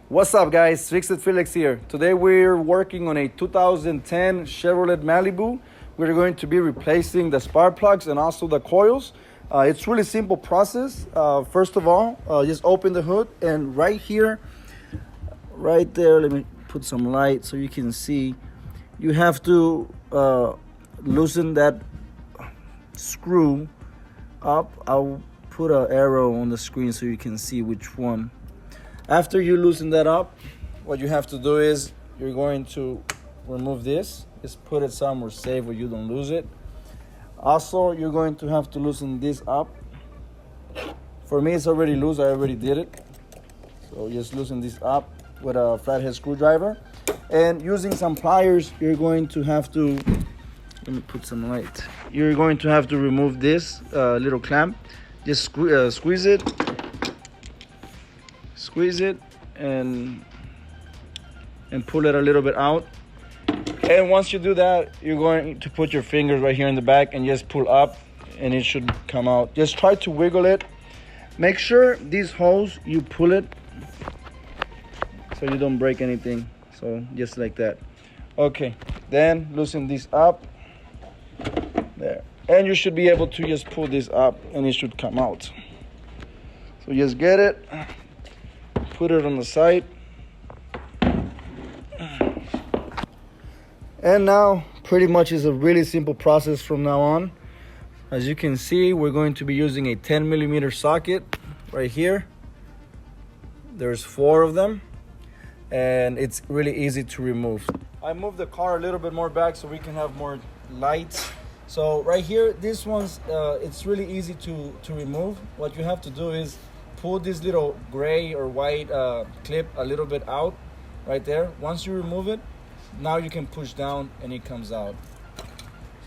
What's up, guys? Felix here. Today we're working on a 2010 Chevrolet Malibu. We're going to be replacing the spark plugs and also the coils. It's really simple process. First of all, just open the hood, and right here, right there, let me put some light so you can see. You have to loosen that screw up. I'll put an arrow on the screen so you can see which one. After you loosen that up, what you have to do is you're going to remove this. Just put it somewhere safe where you don't lose it. Also, you're going to have to loosen this up. For me, it's already loose. I already did it. So just loosen this up with a flathead screwdriver. And using some pliers, you're going to have to, let me put some light. You're going to have to remove this little clamp. Just squeeze it. Squeeze it and pull it a little bit out. And once you do that, you're going to put your fingers right here in the back and just pull up, and it should come out. Just try to wiggle it. Make sure these holes, you pull it so you don't break anything. So just like that. Okay, then loosen this up. There. And you should be able to just pull this up and it should come out. So just get it. Put it on the side. And now pretty much is a really simple process from now on. As you can see, we're going to be using a 10mm socket right here. There's 4 of them, and it's really easy to remove. I moved the car a little bit more back so we can have more lights. So right here, this one's it's really easy to remove. What you have to do is pull this little gray or white clip a little bit out right there. Once you remove it, now you can push down and it comes out.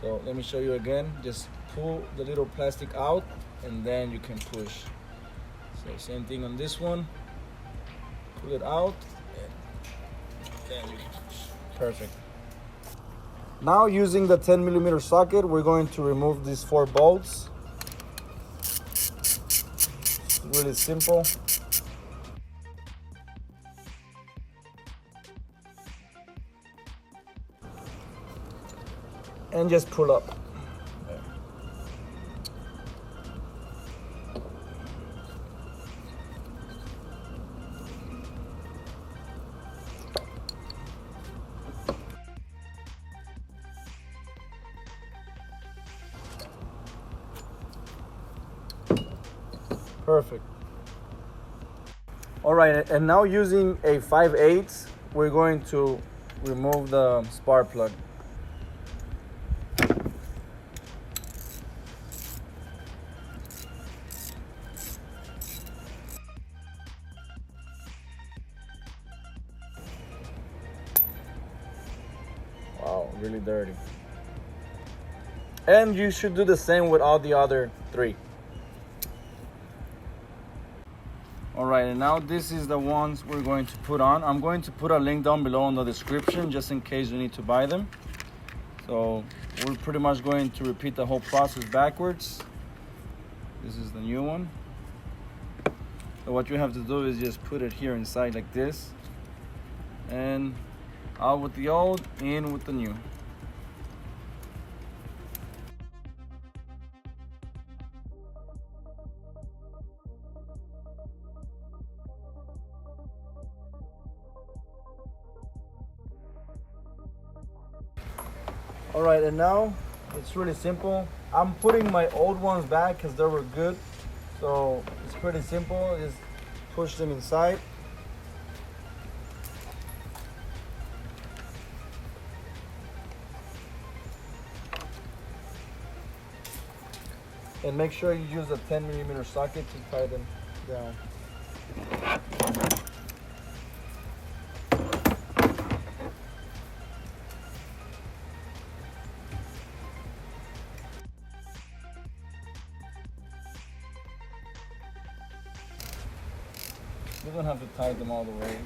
So let me show you again. Just pull the little plastic out and then you can push. So same thing on this one. Pull it out and then you can push. Perfect. Now using the 10mm socket, we're going to remove these 4 bolts. Really simple. And just pull up. There. Perfect. All right, and now using a 5/8, we're going to remove the spark plug. Wow, really dirty. And you should do the same with all the other 3. All right, and now this is the ones we're going to put on. I'm going to put a link down below in the description just in case you need to buy them. So we're pretty much going to repeat the whole process backwards. This is the new one. So what you have to do is just put it here inside like this. And out with the old, in with the new. All right, and now it's really simple. I'm putting my old ones back because they were good. So it's pretty simple. Just push them inside. And make sure you use a 10mm socket to tie them down. You don't have to tie them all the way.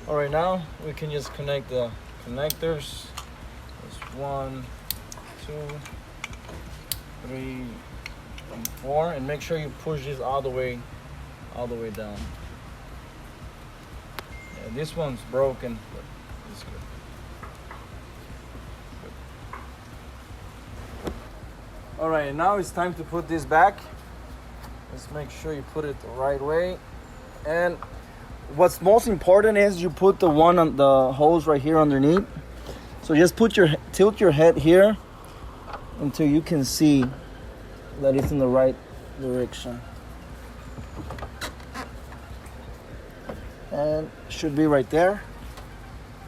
All right, now we can just connect the connectors. There's 1, 2, 3 and 4, and make sure you push this all the way down. Yeah, this one's broken, but it's good. All right, now it's time to put this back. Let's make sure you put it the right way. And what's most important is you put the one on the hose right here underneath. So just tilt your head here until you can see that it's in the right direction. And it should be right there.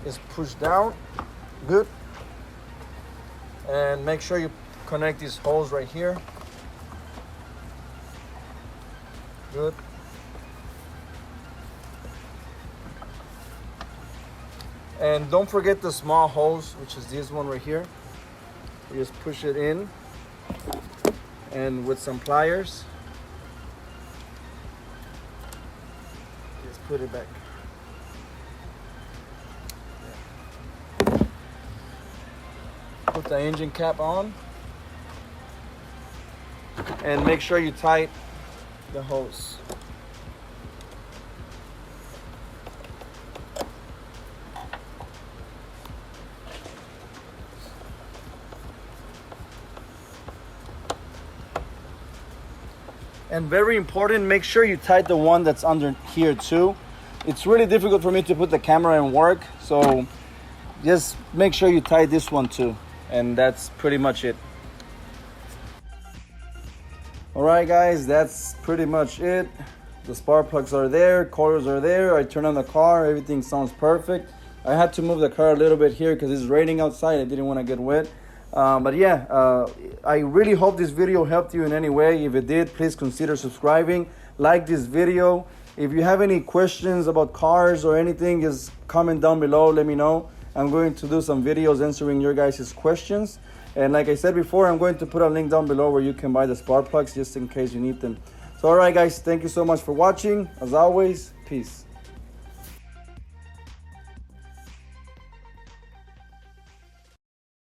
Just push down. Good. And make sure you connect this hose right here. Good. And don't forget the small hose, which is this one right here. You just push it in, and with some pliers, just put it back. Put the engine cap on, and make sure you tighten the hose. And very important, make sure you tighten the one that's under here too. It's really difficult for me to put the camera in work, so just make sure you tighten this one too. And that's pretty much it. All right guys, that's pretty much it. The spark plugs are there, coils are there. I turned on the car, everything sounds perfect. I had to move the car a little bit here because it's raining outside. I didn't want to get wet. But yeah, I really hope this video helped you in any way. If it did, please consider subscribing, like this video. If you have any questions about cars or anything, just comment down below, let me know. I'm going to do some videos answering your guys' questions. And like I said before, I'm going to put a link down below where you can buy the spark plugs just in case you need them. So all right guys, thank you so much for watching. As always, peace.